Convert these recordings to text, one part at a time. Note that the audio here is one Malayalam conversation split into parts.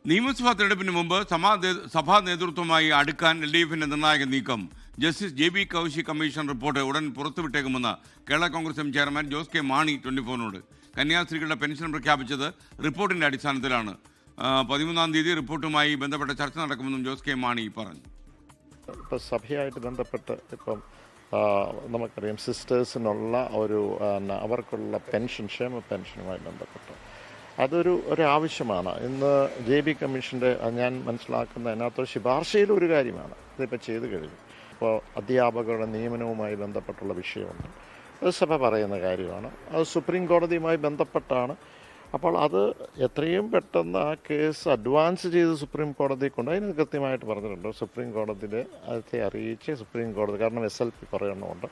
നിയമസഭാ തെരഞ്ഞെടുപ്പിന് മുമ്പ് സഭാ നേതൃത്വമായി അടുക്കാൻ LDFിന്റെ നിർണായക നീക്കം. Justice JB Koshy commission report ഉടൻ പുറത്തുവിട്ടേക്കുമെന്ന് കേരള കോൺഗ്രസ് എം ചെയർമാൻ ജോസ് കെ മാണി 24നോട്. കന്യാസ്ത്രീകളുടെ പെൻഷൻ പ്രഖ്യാപിച്ചത് റിപ്പോർട്ടിന്റെ അടിസ്ഥാനത്തിലാണ്. 13-ാം തീയതി റിപ്പോർട്ടുമായി ബന്ധപ്പെട്ട ചർച്ച നടക്കുമെന്നും ജോസ് കെ മാണി പറഞ്ഞു. ഇപ്പോൾ സഭയായിട്ട് ബന്ധപ്പെട്ട് നമുക്കറിയാം സിസ്റ്റേഴ്സിനുള്ള അവർക്കുള്ള പെൻഷൻ, ക്ഷേമ പെൻഷനുമായി ബന്ധപ്പെട്ട് അതൊരു ആവശ്യമാണ്. ഇന്ന് JB കമ്മീഷൻ്റെ ഞാൻ മനസ്സിലാക്കുന്ന അതിനകത്തൊരു ശുപാർശയിലും ഒരു കാര്യമാണ്. ഇതിപ്പോൾ ചെയ്തു കഴിഞ്ഞു. ഇപ്പോൾ അധ്യാപകരുടെ നിയമനവുമായി ബന്ധപ്പെട്ടുള്ള വിഷയമുണ്ട്. അത് സഭ പറയുന്ന കാര്യമാണ്. അത് സുപ്രീം കോടതിയുമായി ബന്ധപ്പെട്ടാണ്. അപ്പോൾ അത് എത്രയും പെട്ടെന്ന് ആ കേസ് അഡ്വാൻസ് ചെയ്ത് സുപ്രീം കോടതി കൊണ്ട് അതിന് കൃത്യമായിട്ട് പറഞ്ഞിട്ടുണ്ട്. സുപ്രീം കോടതിയെ അതൊക്കെ അറിയിച്ച് സുപ്രീം കോടതി, കാരണം SLP കുറേ എണ്ണമുണ്ട്,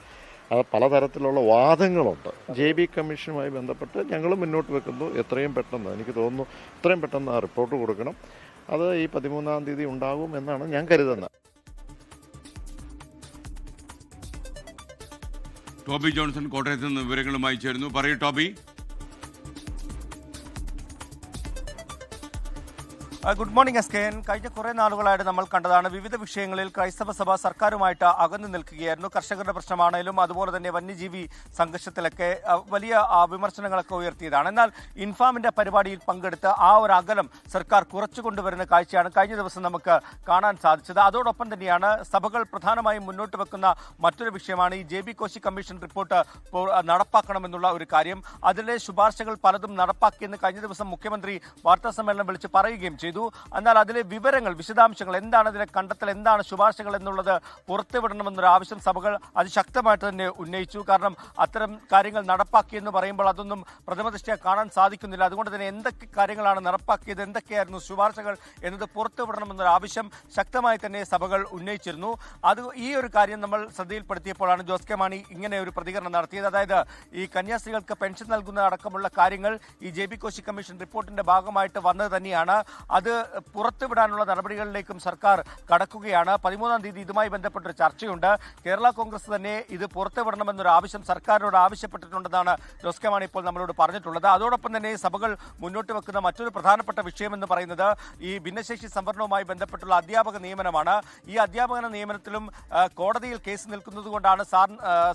അത് പലതരത്തിലുള്ള വാദങ്ങളുണ്ട്. JB കമ്മീഷനുമായി ബന്ധപ്പെട്ട് ഞങ്ങൾ മുന്നോട്ട് വെക്കുന്നു. എത്രയും പെട്ടെന്ന്, എനിക്ക് തോന്നുന്നു എത്രയും പെട്ടെന്ന് ആ റിപ്പോർട്ട് കൊടുക്കണം. അത് ഈ 13-ാം തീയതി ഉണ്ടാകും എന്നാണ് ഞാൻ കരുതുന്നത്. ടോബി ജോൺസൺ കോട്ടയത്ത് നിന്ന് വിവരങ്ങളുമായി ചേരുന്നു. പറയൂ ടോബി. Good morning SKN. കഴിഞ്ഞ കുറേ നാളുകളായിട്ട് നമ്മൾ കണ്ടതാണ് വിവിധ വിഷയങ്ങളിൽ ക്രൈസ്തവ സഭ സർക്കാരുമായിട്ട് അകന്നു നിൽക്കുകയായിരുന്നു. കർഷകരുടെ പ്രശ്നമാണെങ്കിലും അതുപോലെ തന്നെ വന്യജീവി സംഘർഷത്തിലൊക്കെ വലിയ വിമർശനങ്ങളൊക്കെ ഉയർത്തിയതാണ്. എന്നാൽ ഇൻഫാമിന്റെ പരിപാടിയിൽ പങ്കെടുത്ത് ആ ഒരു അകലം സർക്കാർ കുറച്ചു കൊണ്ടുവരുന്ന കാഴ്ചയാണ് കഴിഞ്ഞ ദിവസം നമുക്ക് കാണാൻ സാധിച്ചത്. അതോടൊപ്പം തന്നെയാണ് സഭകൾ പ്രധാനമായും മുന്നോട്ട് വെക്കുന്ന മറ്റൊരു വിഷയമാണ് ഈ JB കോശി കമ്മീഷൻ റിപ്പോർട്ട് നടപ്പാക്കണമെന്നുള്ള ഒരു കാര്യം. അതിലെ ശുപാർശകൾ പലതും നടപ്പാക്കിയെന്ന് കഴിഞ്ഞ ദിവസം മുഖ്യമന്ത്രി വാർത്താസമ്മേളനം വിളിച്ച് പറയുകയും ചെയ്തു. എന്നാൽ അതിലെ വിവരങ്ങൾ, വിശദാംശങ്ങൾ എന്താണ്, അതിലെ കണ്ടെത്തൽ എന്താണ്, ശുപാർശകൾ എന്നുള്ളത് പുറത്തുവിടണമെന്നൊരു ആവശ്യം സഭകൾ അതിശക്തമായിട്ട് തന്നെ ഉന്നയിച്ചു. കാരണം അത്തരം കാര്യങ്ങൾ നടപ്പാക്കിയെന്ന് പറയുമ്പോൾ അതൊന്നും പ്രഥമദൃഷ്ട്യാ കാണാൻ സാധിക്കുന്നില്ല. അതുകൊണ്ട് തന്നെ എന്തൊക്കെ കാര്യങ്ങളാണ് നടപ്പാക്കിയത്, എന്തൊക്കെയായിരുന്നു ശുപാർശകൾ എന്നത് പുറത്തുവിടണമെന്നൊരു ആവശ്യം ശക്തമായി തന്നെ സഭകൾ ഉന്നയിച്ചിരുന്നു. ഈ ഒരു കാര്യം നമ്മൾ ശ്രദ്ധയിൽപ്പെടുത്തിയപ്പോഴാണ് ജോസ് കെ മാണി ഇങ്ങനെ ഒരു പ്രതികരണം നടത്തിയത്. അതായത് ഈ കന്യാസ്ത്രീകൾക്ക് പെൻഷൻ നൽകുന്ന അടക്കമുള്ള കാര്യങ്ങൾ ഈ JB കോശി കമ്മീഷൻ റിപ്പോർട്ടിന്റെ ഭാഗമായിട്ട് വന്നത് തന്നെയാണ്. അത് പുറത്തുവിടാനുള്ള നടപടികളിലേക്കും സർക്കാർ കടക്കുകയാണ്. 13-ാം തീയതി ഇതുമായി ബന്ധപ്പെട്ടൊരു ചർച്ചയുണ്ട്. കേരള കോൺഗ്രസ് തന്നെ ഇത് പുറത്തുവിടണമെന്നൊരു ആവശ്യം സർക്കാരിനോട് ആവശ്യപ്പെട്ടിട്ടുണ്ടെന്നാണ് ജോസ് കെ മാണി ഇപ്പോൾ നമ്മളോട് പറഞ്ഞിട്ടുള്ളത്. അതോടൊപ്പം തന്നെ സഭകൾ മുന്നോട്ട് വെക്കുന്ന മറ്റൊരു പ്രധാനപ്പെട്ട വിഷയമെന്ന് പറയുന്നത് ഈ ഭിന്നശേഷി സംവരണവുമായി ബന്ധപ്പെട്ടുള്ള അധ്യാപക നിയമനമാണ്. ഈ അധ്യാപക നിയമനത്തിലും കോടതിയിൽ കേസ് നിൽക്കുന്നത് കൊണ്ടാണ്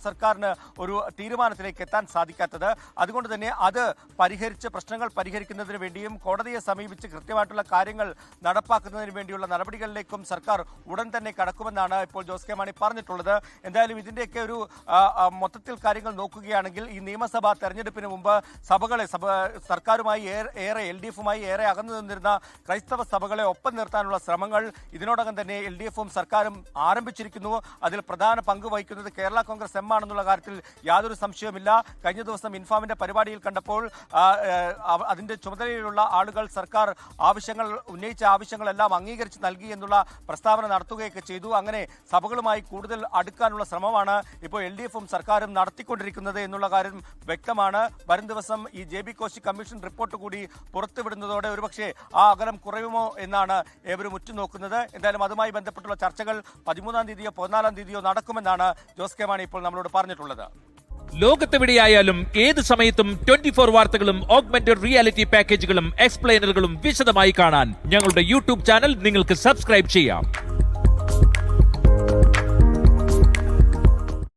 സർക്കാരിന് ഒരു തീരുമാനത്തിലേക്ക് എത്താൻ സാധിക്കാത്തത്. അതുകൊണ്ട് തന്നെ അത് പരിഹരിച്ച് പ്രശ്നങ്ങൾ പരിഹരിക്കുന്നതിന് വേണ്ടിയും കോടതിയെ സമീപിച്ച് കൃത്യമായിട്ടുള്ള കാര്യങ്ങൾ നടപ്പാക്കുന്നതിന് വേണ്ടിയുള്ള നടപടികളിലേക്കും സർക്കാർ ഉടൻ തന്നെ കടക്കുമെന്നാണ് ഇപ്പോൾ ജോസ് കെ മാണി പറഞ്ഞിട്ടുള്ളത്. എന്തായാലും ഇതിന്റെയൊക്കെ ഒരു മൊത്തത്തിൽ കാര്യങ്ങൾ നോക്കുകയാണെങ്കിൽ ഈ നിയമസഭാ തെരഞ്ഞെടുപ്പിന് മുമ്പ് സർക്കാരുമായി ഏറെ LDFുമായി ഏറെ അകന്നു നിന്നിരുന്ന ക്രൈസ്തവ സഭകളെ ഒപ്പം നിർത്താനുള്ള ശ്രമങ്ങൾ ഇതിനോടകം തന്നെ LDFും സർക്കാരും ആരംഭിച്ചിരിക്കുന്നു. അതിൽ പ്രധാന പങ്ക് വഹിക്കുന്നത് കേരള കോൺഗ്രസ് M ആണെന്നുള്ള കാര്യത്തിൽ യാതൊരു സംശയവുമില്ല. കഴിഞ്ഞ ദിവസം ഇൻഫാമിന്റെ പരിപാടിയിൽ കണ്ടപ്പോൾ അതിന്റെ ചുമതലയിലുള്ള ആളുകൾ സർക്കാർ ഉന്നയിച്ച ആവശ്യങ്ങളെല്ലാം അംഗീകരിച്ച് നൽകി എന്നുള്ള പ്രസ്താവന നടത്തുകയൊക്കെ ചെയ്തു. അങ്ങനെ സഭകളുമായി കൂടുതൽ അടുക്കാനുള്ള ശ്രമമാണ് ഇപ്പോൾ LDFും സർക്കാരും നടത്തിക്കൊണ്ടിരിക്കുന്നത് എന്നുള്ള കാര്യം വ്യക്തമാണ്. വരും ദിവസം ഈ JB കോശി കമ്മീഷൻ റിപ്പോർട്ട് കൂടി പുറത്തുവിടുന്നതോടെ ഒരുപക്ഷെ ആ അകലം കുറയുമോ എന്നാണ് ഏവരും ഉറ്റുനോക്കുന്നത്. എന്തായാലും അതുമായി ബന്ധപ്പെട്ടുള്ള ചർച്ചകൾ 13-ാം തീയതിയോ 14-ാം തീയതിയോ നടക്കുമെന്നാണ് ജോസ് കെ മാണി ഇപ്പോൾ നമ്മളോട് പറഞ്ഞിട്ടുള്ളത്. ലോകത്തെവിടെയായാലും ഏത് സമയത്തും 24 വാർത്തകളും ഓഗ്മെന്റഡ് റിയാലിറ്റി പാക്കേജുകളും എക്സ്പ്ലെയിനറുകളും വിശദമായി കാണാൻ ഞങ്ങളുടെ YouTube ചാനൽ നിങ്ങൾക്ക് സബ്സ്ക്രൈബ് ചെയ്യാം.